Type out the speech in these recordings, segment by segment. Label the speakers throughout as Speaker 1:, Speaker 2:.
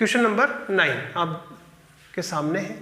Speaker 1: Question number 9 आपके सामने है।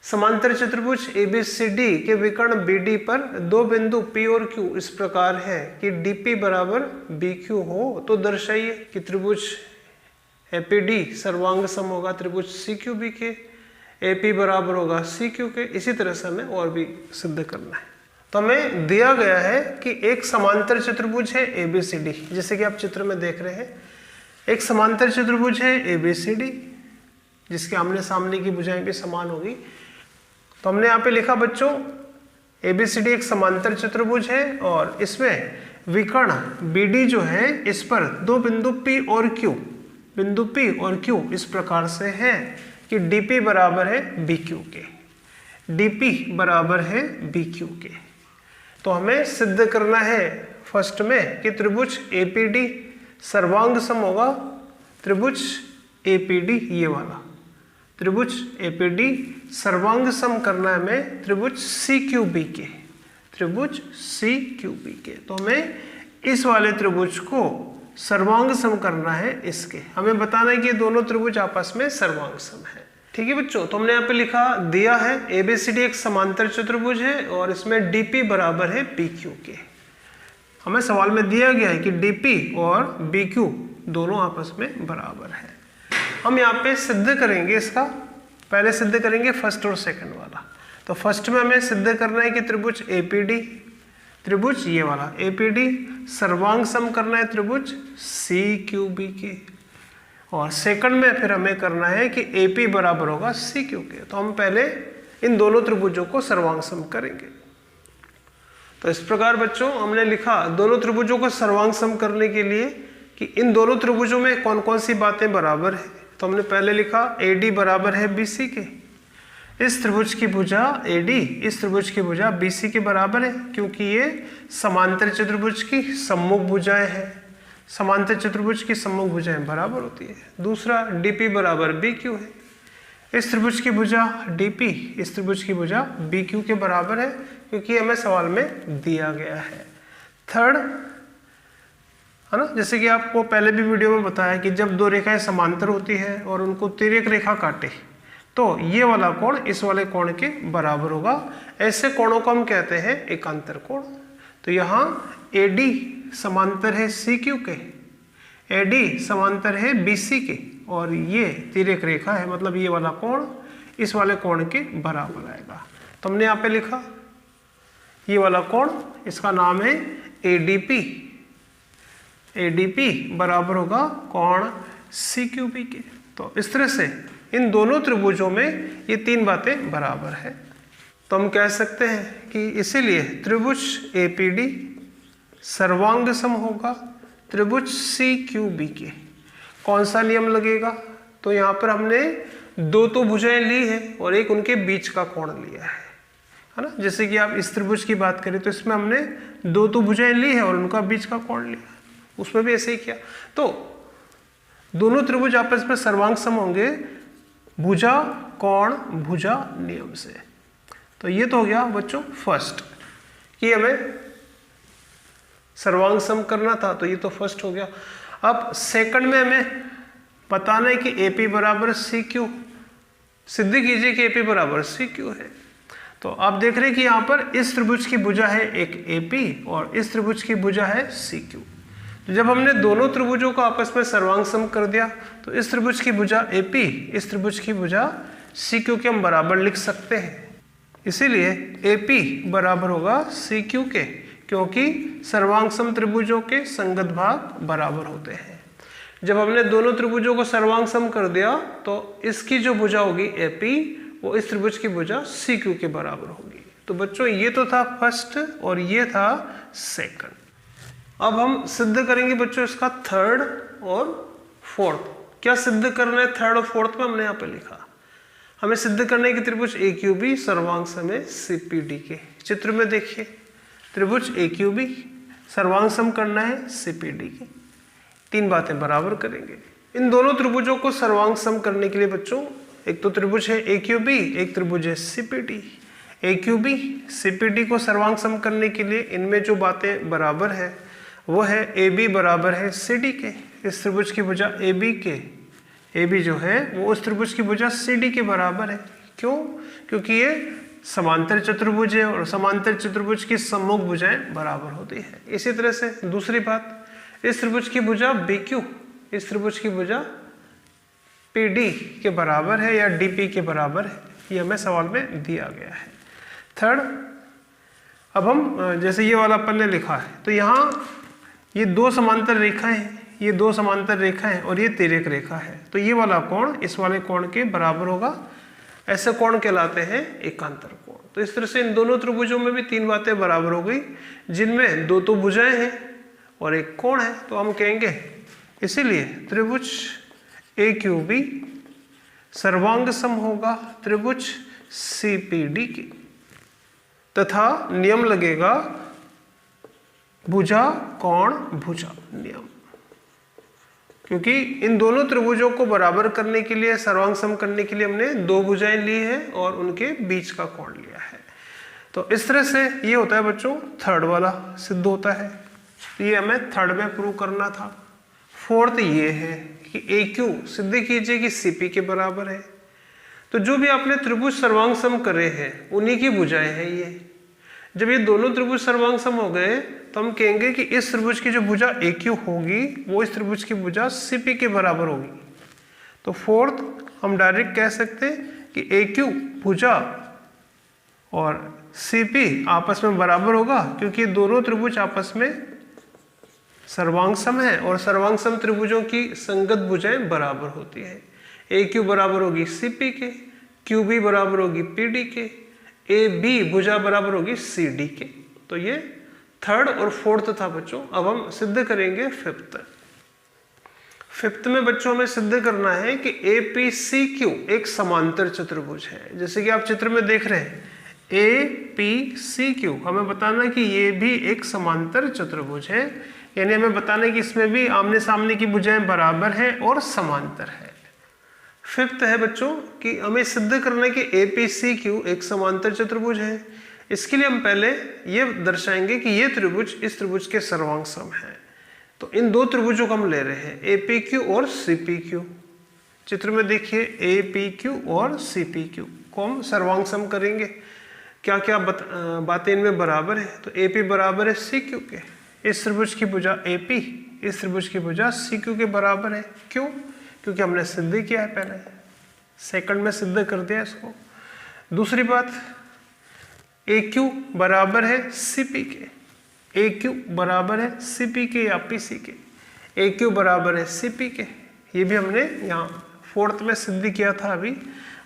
Speaker 1: समांतर चतुर्भुज ABCD के विकर्ण BD पर दो बिंदु P और Q इस प्रकार है कि DP बराबर BQ हो तो दर्शाइए कि त्रिभुज APD सर्वांग सम होगा त्रिभुज CQB के, AP बराबर होगा CQ के। इसी तरह से हमें और भी सिद्ध करना है। तो हमें दिया गया है कि एक समांतर चतुर्भुज है ABCD, जैसे कि आप चित्र में देख रहे हैं। एक समांतर चतुर्भुज है ABCD जिसके आमने सामने की भुजाएं भी समान होगी। तो हमने यहाँ पे लिखा बच्चों ABCD एक समांतर चतुर्भुज है और इसमें विकर्ण BD जो है इस पर दो बिंदु P और Q, बिंदु P और Q इस प्रकार से है कि DP बराबर है BQ के, DP बराबर है BQ के। तो हमें सिद्ध करना है फर्स्ट में कि त्रिभुज APD सर्वांग सम होगा त्रिभुज APD, ये वाला त्रिभुज APD सर्वांग सम करना है हमें त्रिभुज CQB के, त्रिभुज CQB के। तो हमें इस वाले त्रिभुज को सर्वांग सम करना है इसके। हमें बताना है कि ये दोनों त्रिभुज आपस में सर्वांग सम है। ठीक है बच्चों, तो हमने यहाँ पे लिखा दिया है ABCD एक समांतर चतुर्भुज है और इसमें DP बराबर है PQ के। हमें सवाल में दिया गया है कि DP और BQ दोनों आपस में बराबर है। हम यहाँ पे सिद्ध करेंगे इसका, पहले सिद्ध करेंगे फर्स्ट और सेकंड वाला। तो फर्स्ट में हमें सिद्ध करना है कि त्रिभुज APD, त्रिभुज ये वाला APD सर्वांग सम करना है त्रिभुज CQB के। और सेकंड में फिर हमें करना है कि AP बराबर होगा CQ के। तो हम पहले इन दोनों त्रिभुजों को सर्वांग सम करेंगे। तो इस प्रकार बच्चों हमने लिखा दोनों त्रिभुजों को सर्वांग सम करने के लिए कि इन दोनों त्रिभुजों में कौन कौन सी बातें बराबर है। तो हमने पहले लिखा AD बराबर है BC के, इस त्रिभुज की भुजा AD इस त्रिभुज की भुजा BC के बराबर है क्योंकि ये समांतर चतुर्भुज की सम्मुख भुजाएं हैं। समांतर चतुर्भुज की सम्मुख भुजाएं बराबर होती है। दूसरा DP बराबर BQ है, इस त्रिभुज की भुजा DP इस त्रिभुज की भुजा BQ के बराबर है क्योंकि हमें सवाल में दिया गया है। थर्ड है ना, जैसे कि आपको पहले भी वीडियो में बताया कि जब दो रेखाएं समांतर होती है और उनको तिर्यक रेखा काटे तो ये वाला कोण इस वाले कोण के बराबर होगा। ऐसे कोणों को हम कहते हैं एकांतर कोण। तो यहाँ AD समांतर है CQ के, AD समांतर है BC के और ये तिर्यक रेखा है, मतलब ये वाला कोण इस वाले कोण के बराबर आएगा। तो हमने यहाँ पे लिखा ये वाला कोण इसका नाम है ADP, ADP बराबर होगा कोण CQB के। तो इस तरह से इन दोनों त्रिभुजों में ये तीन बातें बराबर है। तो हम कह सकते हैं कि इसीलिए त्रिभुज APD सर्वांग सम होगा त्रिभुज CQB के। कौन सा नियम लगेगा? तो यहाँ पर हमने दो तो भुजाएं ली है और एक उनके बीच का कोण लिया है ना। जैसे कि आप इस त्रिभुज की बात करें तो इसमें हमने दो तो भुजाएं ली है और उनका बीच का कोण लिया, उसमें भी ऐसे ही किया। तो दोनों त्रिभुज आपस में सर्वांग सम होंगे भुजा कोण भुजा नियम से। तो ये तो हो गया बच्चों फर्स्ट कि हमें सर्वांग सम करना था, तो ये तो फर्स्ट हो गया। अब सेकंड में हमें बताना है कि AP बराबर CQ, सिद्ध कीजिए कि AP बराबर CQ है। तो आप देख रहे हैं कि यहाँ पर इस त्रिभुज की भुजा है एक AP और इस त्रिभुज की भुजा है CQ। तो जब हमने दोनों त्रिभुजों को आपस में सर्वांग सम कर दिया तो इस त्रिभुज की भुजा AP इस त्रिभुज की भुजा CQ के हम बराबर लिख सकते हैं। इसीलिए AP बराबर होगा CQ के, क्योंकि सर्वांग सम त्रिभुजों के संगत भाग बराबर होते हैं। जब हमने दोनों त्रिभुजों को सर्वांग सम कर दिया तो इसकी जो भुजा होगी AP वो इस त्रिभुज की भुजा CQ के बराबर होगी। तो बच्चों ये तो था फर्स्ट और ये था सेकंड। अब हम सिद्ध करेंगे बच्चों इसका थर्ड और फोर्थ। क्या सिद्ध करना है थर्ड और फोर्थ में? हमने यहाँ पे लिखा हमें सिद्ध करना है कि त्रिभुज AQB सर्वांग सम है CPD के। चित्र में देखिए त्रिभुज AQB सर्वांग सम करना है CPD के। तीन बातें बराबर करेंगे। इन दोनों त्रिभुजों को सर्वांग सम करने के लिए बच्चों एक तो त्रिभुज है AQB, एक त्रिभुज है CPD। AQB CPD को सर्वांग सम करने के लिए इनमें जो बातें बराबर है वो है AB बराबर है CD के। इस त्रिभुज की भुजा AB के ए बी जो है वो उस त्रिभुज की भुजा सी डी के बराबर है। क्यों? क्योंकि ये समांतर चतुर्भुज है और समांतर चतुर्भुज की सम्मुख भुजाएं बराबर होती है। इसी तरह से दूसरी बात, इस त्रिभुज की भुजा बी क्यू इस त्रिभुज की भुजा पी डी के बराबर है या डी पी के बराबर है, ये हमें सवाल में दिया गया है। थर्ड, अब हम जैसे ये वाला अपन ने लिखा है तो यहाँ ये दो समांतर रेखाएं हैं, ये दो समांतर रेखाएं और ये तिर्यक रेखा है, तो ये वाला कोण इस वाले कोण के बराबर होगा। ऐसे कोण कहलाते हैं एकांतर कोण। तो इस तरह से इन दोनों त्रिभुजों में भी तीन बातें बराबर हो गई, जिनमें दो तो भुजाएं हैं और एक कोण है। तो हम कहेंगे इसीलिए त्रिभुज ए क्यू बी सर्वांग सम होगा त्रिभुज सी पी डी के, तथा नियम लगेगा भुजा कोण भुजा नियम, क्योंकि इन दोनों त्रिभुजों को बराबर करने के लिए, सर्वांग सम करने के लिए हमने दो भुजाएं ली हैं और उनके बीच का कोण लिया है। तो इस तरह से ये होता है बच्चों, थर्ड वाला सिद्ध होता है। तो ये हमें थर्ड में प्रूव करना था। फोर्थ ये है कि ए क्यू सिद्ध कीजिए कि सी पी के बराबर है। तो जो भी आपने त्रिभुज सर्वांग सम करे हैं उन्हीं की भुजाएं हैं ये। जब ये दोनों त्रिभुज सर्वांग सम हो गए तो हम कहेंगे कि इस त्रिभुज की जो भुजा ए क्यू होगी वो इस त्रिभुज की भुजा सी पी के बराबर होगी। तो फोर्थ हम डायरेक्ट कह सकते हैं कि ए क्यू भुजा और सी पी आपस में बराबर होगा, क्योंकि दोनों त्रिभुज आपस में सर्वांग सम है और सर्वांग सम त्रिभुजों की संगत भुजाएं बराबर होती है। ए क्यू बराबर होगी सी पी के, क्यू बी बराबर होगी पी डी के, ए बी भुजा बराबर होगी सी डी के। तो ये थर्ड और फोर्थ था बच्चों। अब हम सिद्ध करेंगे फिफ्थ। फिफ्थ में बच्चों हमें सिद्ध करना है कि ए पी सी क्यू एक समांतर चतुर्भुज है। जैसे कि आप चित्र में देख रहे हैं ए पी सी क्यू, हमें बताना कि ये भी एक समांतर चतुर्भुज है, यानी हमें बताना कि इसमें भी आमने सामने की भुजाएं बराबर है और समांतर है। फिफ्थ है बच्चों कि हमें सिद्ध करना है कि ए पी सी क्यू एक समांतर चतुर्भुज है। इसके लिए हम पहले ये दर्शाएंगे कि ये त्रिभुज इस त्रिभुज के सर्वांग सम है। तो इन दो त्रिभुजों को हम ले रहे हैं ए पी क्यू और सी पी क्यू। चित्र में देखिए ए पी क्यू और सी पी क्यू को हम सर्वांग सम करेंगे। क्या क्या बातें इनमें बराबर है? तो ए पी बराबर है सी क्यू के, इस त्रिभुज की भुजा ए पी इस त्रिभुज की भुजा सी क्यू के बराबर है। क्यों? क्योंकि हमने सिद्ध किया है, पहले सेकंड में सिद्ध कर दिया इसको। दूसरी बात, ए क्यू बराबर है सी पी के, ए क्यू बराबर है सी पी के या पी सी के, ए क्यू बराबर है सी पी के, ये भी हमने यहाँ फोर्थ में सिद्ध किया था अभी।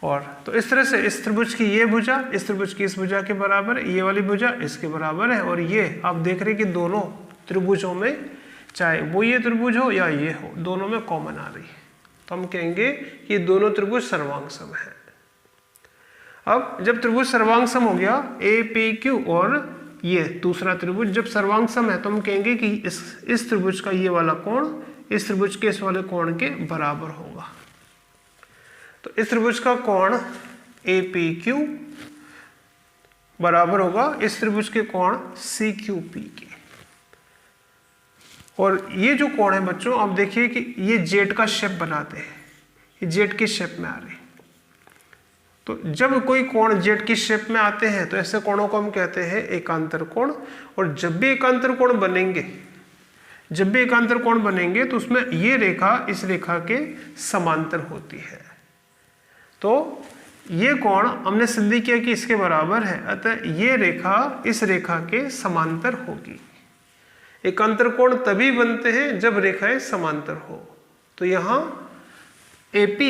Speaker 1: और तो इस तरह से इस त्रिभुज की ये भुजा इस त्रिभुज की इस भुजा के बराबर है, ये वाली भुजा इसके बराबर है। और ये आप देख रहे हैं कि दोनों त्रिभुजों में, चाहे वो ये त्रिभुज हो या ये हो, दोनों में कॉमन आ रही है। तो हम कहेंगे कि दोनों त्रिभुज सर्वांग सम है। अब जब त्रिभुज सर्वांग सम हो गया ए पी क्यू और ये दूसरा त्रिभुज जब सर्वांग सम है तो हम कहेंगे कि इस त्रिभुज का ये वाला कोण इस त्रिभुज के इस वाले कोण के बराबर होगा। तो इस त्रिभुज का कोण ए पी क्यू बराबर होगा इस त्रिभुज के कोण सी क्यू पी के। और ये जो कोण है बच्चों, आप देखिए कि ये जेड का शेप बनाते हैं, ये जेड की शेप में आ रहे हैं। तो जब कोई कोण जेड की शेप में आते हैं तो ऐसे कोणों को हम कहते हैं एकांतर कोण। और जब भी एकांतर कोण बनेंगे तो उसमें ये रेखा इस रेखा के समांतर होती है। तो ये कोण हमने सिद्ध किया कि इसके बराबर है, अतः ये रेखा इस रेखा के समांतर होगी। एकांतर कोण तभी बनते हैं जब रेखाएं समांतर हो। तो यहां AP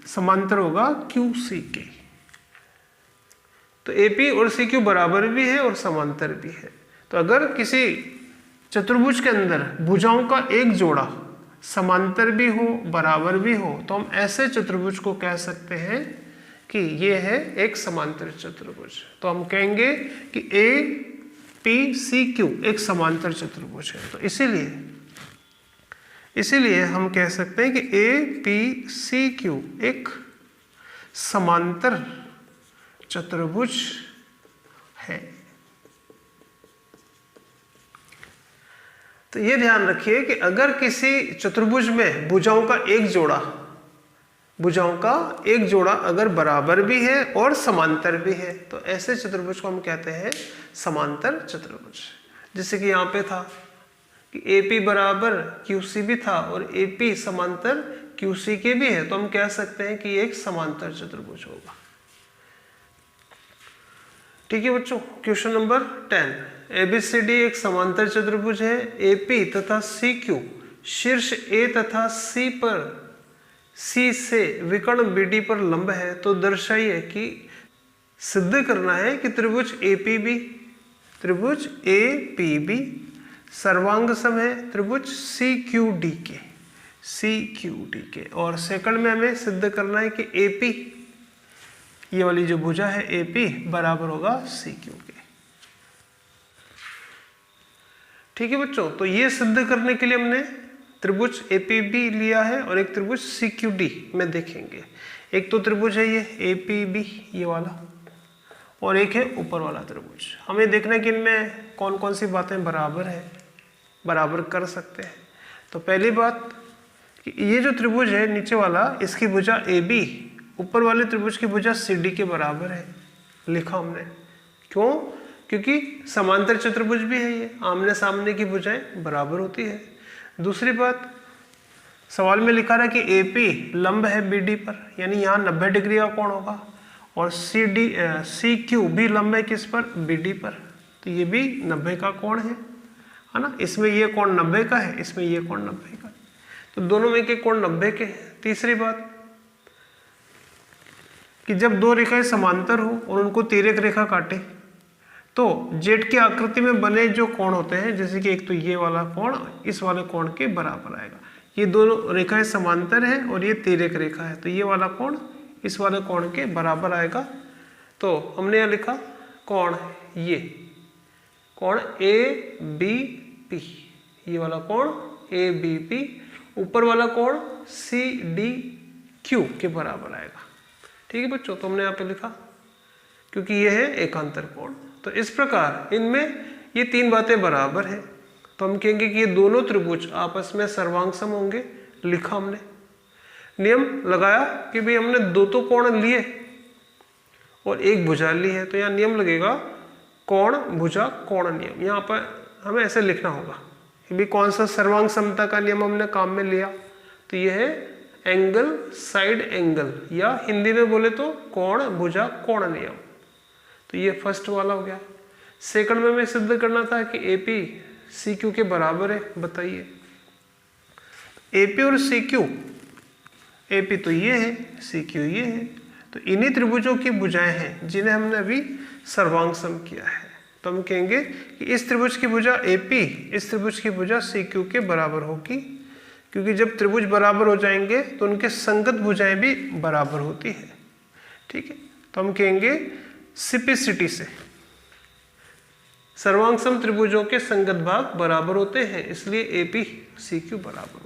Speaker 1: समांतर होगा QC के। तो AP और CQ बराबर भी है और समांतर भी है। तो अगर किसी चतुर्भुज के अंदर भुजाओं का एक जोड़ा समांतर भी हो बराबर भी हो तो हम ऐसे चतुर्भुज को कह सकते हैं कि ये है एक समांतर चतुर्भुज। तो हम कहेंगे कि APCQ एक समांतर चतुर्भुज है। तो इसीलिए हम कह सकते हैं कि APCQ एक समांतर चतुर्भुज है। तो ये ध्यान रखिए कि अगर किसी चतुर्भुज में भुजाओं का एक जोड़ा भुजाओं का एक जोड़ा अगर बराबर भी है और समांतर भी है तो ऐसे चतुर्भुज को हम कहते हैं समांतर चतुर्भुज। जैसे कि यहाँ पे था कि AP बराबर QC भी था और AP समांतर QC के भी है, तो हम कह सकते हैं कि ये एक समांतर चतुर्भुज होगा। ठीक है बच्चों, क्वेश्चन नंबर 10, ABCD एक समांतर चतुर्भुज है। AP तथा CQ शीर्ष A तथा C पर C से विकर्ण BD पर लंब है, तो दर्शाइए कि सिद्ध करना है कि त्रिभुज APB सर्वांग सम है त्रिभुज CQD के। और सेकंड में हमें सिद्ध करना है कि AP, ये वाली जो भुजा है AP बराबर होगा CQ के। ठीक है बच्चों, तो ये सिद्ध करने के लिए हमने त्रिभुज APB लिया है और एक त्रिभुज CQD में देखेंगे। एक तो त्रिभुज है ये APB ये वाला, और एक है ऊपर वाला त्रिभुज। हमें देखना है कि इनमें कौन कौन सी बातें बराबर है, बराबर कर सकते हैं। तो पहली बात कि ये जो त्रिभुज है नीचे वाला, इसकी भुजा AB ऊपर वाले त्रिभुज की भुजा CD के बराबर है, लिखा हमने। क्यों? क्योंकि समांतर चतुर्भुज भी है ये, आमने सामने की भुजाएं बराबर होती है। दूसरी बात, सवाल में लिखा रहा कि AP लंब है BD पर, यानी यहाँ 90 डिग्री का कोण होगा, और CQ भी लंब है किस पर? BD पर, तो ये भी 90 का कोण है ना। इसमें ये कोण 90 का है, इसमें ये कोण 90 का है, तो दोनों में के कोण 90 के हैं। तीसरी बात कि जब दो रेखाएं समांतर हो और उनको तिर्यक रेखा काटे तो जेड की आकृति में बने जो कोण होते हैं, जैसे कि एक तो ये वाला कोण इस वाले कोण के बराबर आएगा। ये दोनों रेखाएं समांतर है और ये तिर्यक रेखा है, तो ये वाला कोण इस वाले कोण के बराबर आएगा। तो हमने यहाँ लिखा कोण, ये कोण ABP, ये वाला कोण ABP, ऊपर वाला कोण CDQ के बराबर आएगा। ठीक है बच्चों, तो हमने यहाँ पे लिखा क्योंकि ये है एकांतर कोण। तो इस प्रकार इनमें ये तीन बातें बराबर है, तो हम कहेंगे कि ये दोनों त्रिभुज आपस में सर्वांग सम होंगे, लिखा हमने। नियम लगाया कि भाई हमने दो तो कोण लिए और एक भुजा ली है, तो यहाँ नियम लगेगा कोण भुजा कोण नियम। यहाँ पर हमें ऐसे लिखना होगा कि भाई कौन सा सर्वांग समता का नियम हमने काम में लिया, तो ये है एंगल साइड एंगल, या हिंदी में बोले तो कोण भुजा कोण नियम। तो ये फर्स्ट वाला हो गया। सेकंड में हमें सिद्ध करना था कि AP CQ के बराबर है, बताइए। AP और CQ, AP तो ये है, CQ ये है, तो इन्हीं त्रिभुजों की भुजाएं हैं जिन्हें हमने अभी सर्वांग सम किया है। तो हम कहेंगे कि इस त्रिभुज की भुजा AP इस त्रिभुज की भुजा CQ के बराबर होगी, क्योंकि जब त्रिभुज बराबर हो जाएंगे तो उनके संगत भुजाएं भी बराबर होती है। ठीक है, तो हम कहेंगे सिपिसिटी से सर्वांग सम त्रिभुजों के संगत भाग बराबर होते हैं, इसलिए AP CQ बराबर